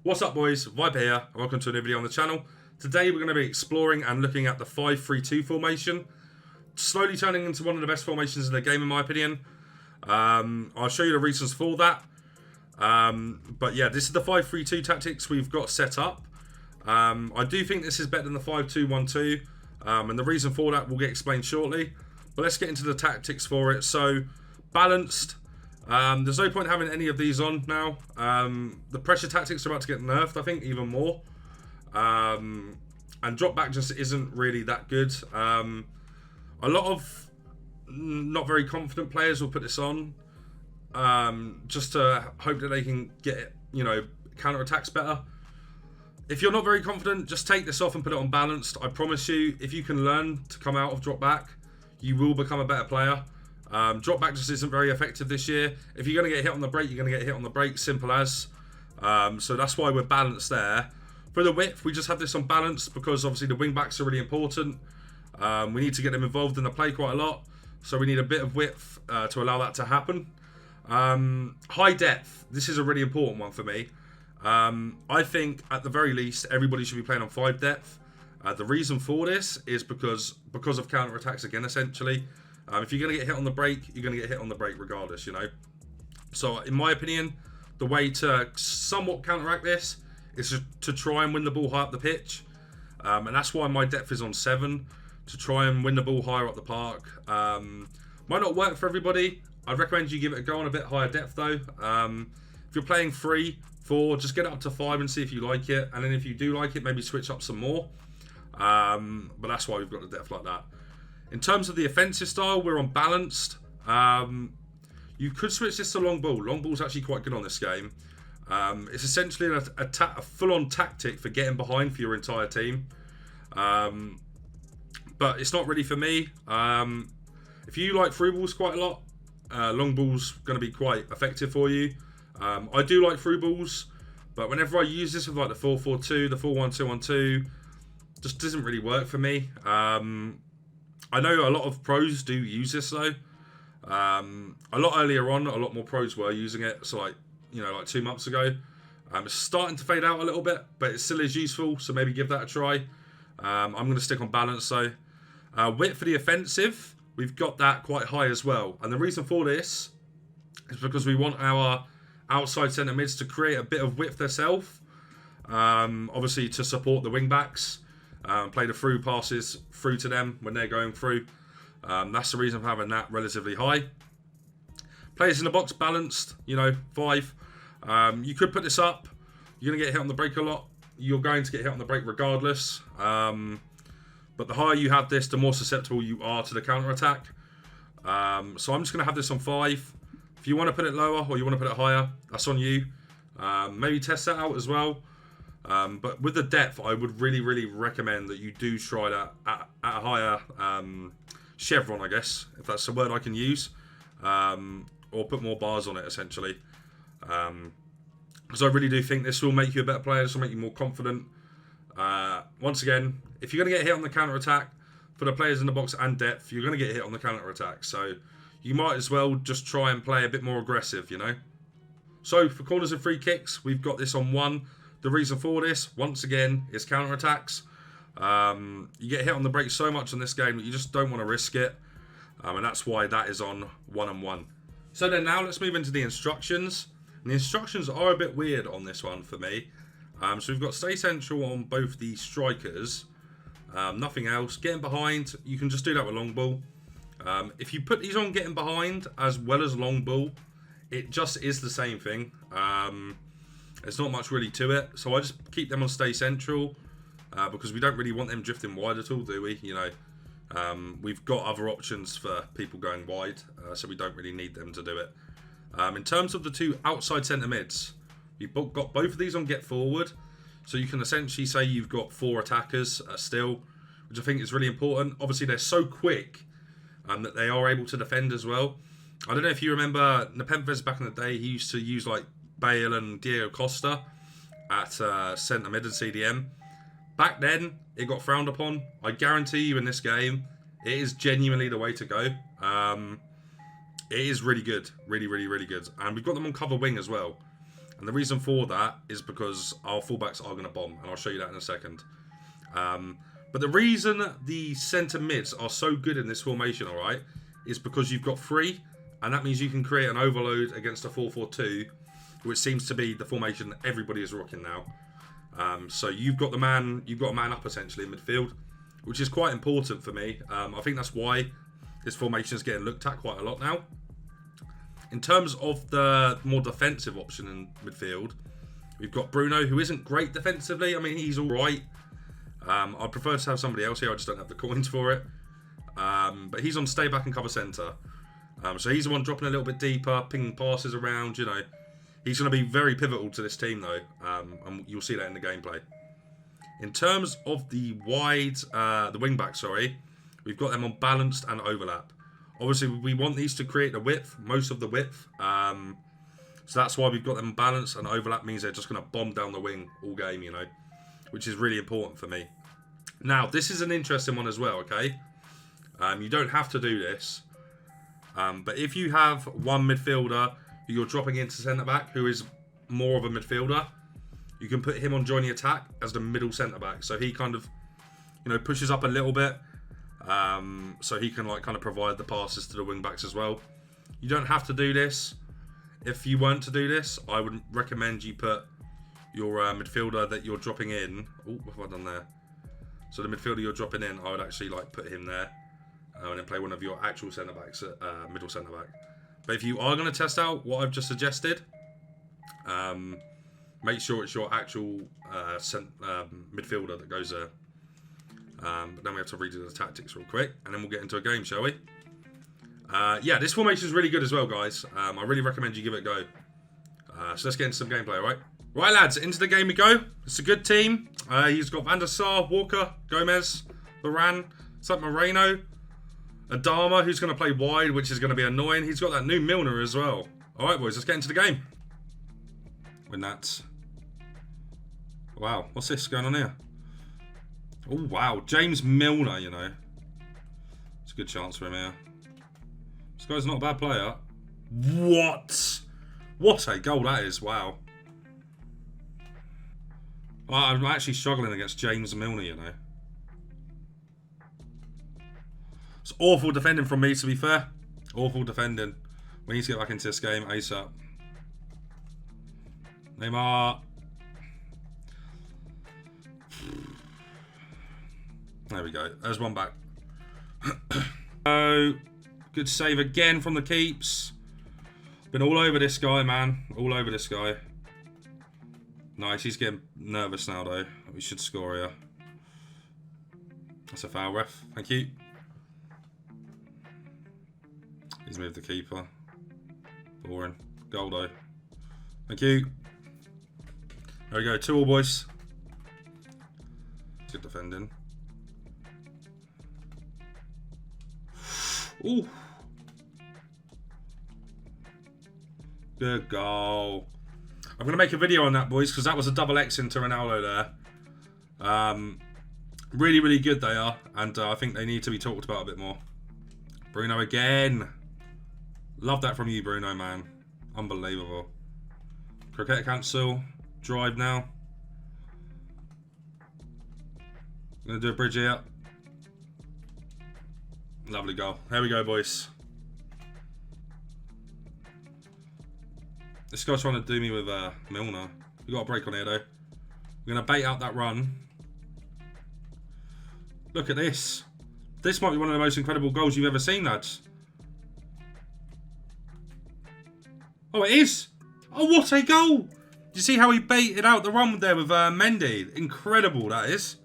What's up, boys? Viper here, and welcome to a new video on the channel. Today we're going to be exploring and looking at the 5-3-2 formation, slowly turning into one of the best formations in the game in my opinion. I'll show you the reasons for that. But yeah, this is the 5-3-2 tactics we've got set up. I do think this is better than the 5-2-1-2, and the reason for that will get explained shortly. But let's get into the tactics for it. So, balanced. There's no point having any of these on now. The pressure tactics are about to get nerfed, I think, even more. And drop back just isn't really that good. A lot of not very confident players will put this on just to hope that they can get, counter attacks better. If you're not very confident, just take this off and put it on balanced. I promise you, if you can learn to come out of drop back, you will become a better player. Drop back just isn't very effective this year. If you're going to get hit on the break, you're going to get hit on the break. Simple as. So that's why we're balanced there. For the width, we just have this on balanced because obviously the wing backs are really important. We need to get them involved in the play quite a lot. So we need a bit of width to allow that to happen. High depth. This is a really important one for me. I think at the very least, everybody should be playing on 5 depth. The reason for this is because of counter attacks again, essentially. If you're going to get hit on the break, you're going to get hit on the break regardless, So, in my opinion, the way to somewhat counteract this is to try and win the ball high up the pitch. And that's why my depth is on 7, to try and win the ball higher up the park. Might not work for everybody. I'd recommend you give it a go on a bit higher depth, though. If you're playing 3, 4, just get it up to 5 and see if you like it. And then if you do like it, maybe switch up some more. But that's why we've got the depth like that. In terms of the offensive style, we're on balanced. You could switch this to long ball. Long ball's actually quite good on this game. It's essentially a full-on tactic for getting behind for your entire team. But it's not really for me. If you like through balls quite a lot, long ball's going to be quite effective for you. I do like through balls, but whenever I use this with like the 4-4-2, the 4-1-2-1-2, just doesn't really work for me. I know a lot of pros do use this though. A lot earlier on, a lot more pros were using it. So like 2 months ago. It's starting to fade out a little bit, but it still is useful. So maybe give that a try. I'm going to stick on balance though. Width for the offensive, we've got that quite high as well. And the reason for this is because we want our outside centre mids to create a bit of width themselves. Obviously to support the wing backs. Play the through passes through to them when they're going through. That's the reason for having that relatively high. Players in the box balanced, 5. You could put this up. You're going to get hit on the break a lot. You're going to get hit on the break regardless. But the higher you have this, the more susceptible you are to the counter attack. So I'm just going to have this on 5. If you want to put it lower or you want to put it higher, that's on you. Maybe test that out as well. But with the depth, I would really recommend that you do try that at a higher chevron, I guess, if that's a word I can use, or put more bars on it, essentially. Because I really do think this will make you a better player, this will make you more confident. Once again, if you're going to get hit on the counter-attack, for the players in the box and depth, you're going to get hit on the counter-attack. So you might as well just try and play a bit more aggressive, So for corners and free kicks, we've got this on 1. The reason for this, once again, is counter-attacks. You get hit on the break so much in this game that you just don't want to risk it. And that's why that is on 1 and 1. So then now let's move into the instructions. And the instructions are a bit weird on this one for me. So we've got stay central on both the strikers. Nothing else. Getting behind, you can just do that with long ball. If you put these on getting behind as well as long ball, it just is the same thing. There's not much really to it, so I just keep them on stay central because we don't really want them drifting wide at all, do we? We've got other options for people going wide, so we don't really need them to do it. In terms of the 2 outside centre mids, we've got both of these on get forward, so you can essentially say you've got 4 attackers still, which I think is really important. Obviously, they're so quick that they are able to defend as well. I don't know if you remember Nepenthes back in the day, he used to use like Bale and Diego Costa at centre mid and CDM. Back then, it got frowned upon. I guarantee you in this game, it is genuinely the way to go. It is really good. Really good. And we've got them on cover wing as well. And the reason for that is because our fullbacks are going to bomb, and I'll show you that in a second. But the reason the centre mids are so good in this formation, all right, is because you've got 3, and that means you can create an overload against a 4-4-2, which seems to be the formation that everybody is rocking now. So you've got a man up essentially in midfield, which is quite important for me. I think that's why this formation is getting looked at quite a lot now. In terms of the more defensive option in midfield, we've got Bruno, who isn't great defensively. I mean, he's all right. I'd prefer to have somebody else here. I just don't have the coins for it. But he's on stay back and cover centre. So he's the one dropping a little bit deeper, pinging passes around, you know. He's going to be very pivotal to this team, though. And you'll see that in the gameplay. In terms of the wing-back, we've got them on balanced and overlap. Obviously, we want these to create the width, most of the width. So that's why we've got them balanced, and overlap means they're just going to bomb down the wing all game, you know, which is really important for me. Now, this is an interesting one as well, okay? You don't have to do this. But if you have one midfielder who you're dropping into centre-back, who is more of a midfielder, you can put him on join the attack as the middle centre-back. So he kind of, you know, pushes up a little bit. So he can like kind of provide the passes to the wing-backs as well. You don't have to do this. If you weren't to do this, I would recommend you put your midfielder that you're dropping in. Oh, what have I done there? So the midfielder you're dropping in, I would actually like put him there. And then play one of your actual centre-backs at middle centre-back. But if you are going to test out what I've just suggested, make sure it's your actual midfielder that goes there. But then we have to redo the tactics real quick, and then we'll get into a game, shall we? Yeah, this formation is really good as well, guys. I really recommend you give it a go. So let's get into some gameplay, all right? Right, lads, into the game we go. It's a good team. He's got Van der Sar, Walker, Gomez, Varane, Moreno, Adama, who's going to play wide, which is going to be annoying. He's got that new Milner as well. All right, boys, let's get into the game. Win that. Wow, what's this going on here? Oh, wow. James Milner, you know. It's a good chance for him here. This guy's not a bad player. What? What a goal that is. Wow. I'm actually struggling against James Milner, you know. It's awful defending from me, to be fair. Awful defending. We need to get back into this game ASAP. Neymar. There we go. There's one back. Oh, good save again from the keeps. Been all over this guy, man. All over this guy. Nice. He's getting nervous now, though. We should score here. That's a foul, ref. Thank you. He's moved the keeper. Boring. Goal, though. Thank you. There we go. 2-2, boys. Good defending. Ooh. Good goal. I'm going to make a video on that, boys, because that was a double X into Ronaldo there. Really, really good they are. And I think they need to be talked about a bit more. Bruno again. Love that from you, Bruno, man. Unbelievable. Croquet cancel. Drive now. I'm going to do a bridge here. Lovely goal. Here we go, boys. This guy's trying to do me with Milner. We got a break on here, though. We're going to bait out that run. Look at this. This might be one of the most incredible goals you've ever seen, lads. Oh, it is. Oh, what a goal. Do you see how he baited out the run there with Mendy? Incredible, that is.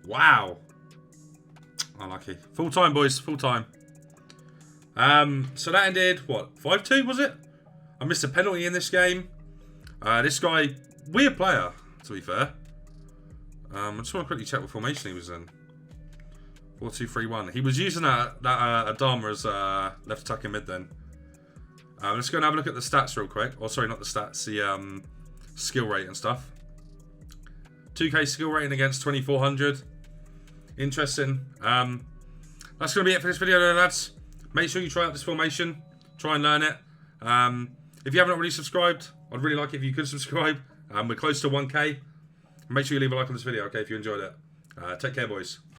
Wow. Unlucky. Full time, boys. Full time. So that ended, what, 5-2, was it? I missed a penalty in this game. This guy, weird player, to be fair. I just want to quickly check what formation he was in. 4-2-3-1. He was using that Adama as left attacking mid then. Let's go and have a look at the stats real quick. Oh, sorry, not the stats. The skill rate and stuff. 2K skill rating against 2400. Interesting. That's going to be it for this video, lads. Make sure you try out this formation. Try and learn it. If you haven't already subscribed, I'd really like it if you could subscribe. We're close to 1K. Make sure you leave a like on this video, okay, if you enjoyed it. Take care, boys.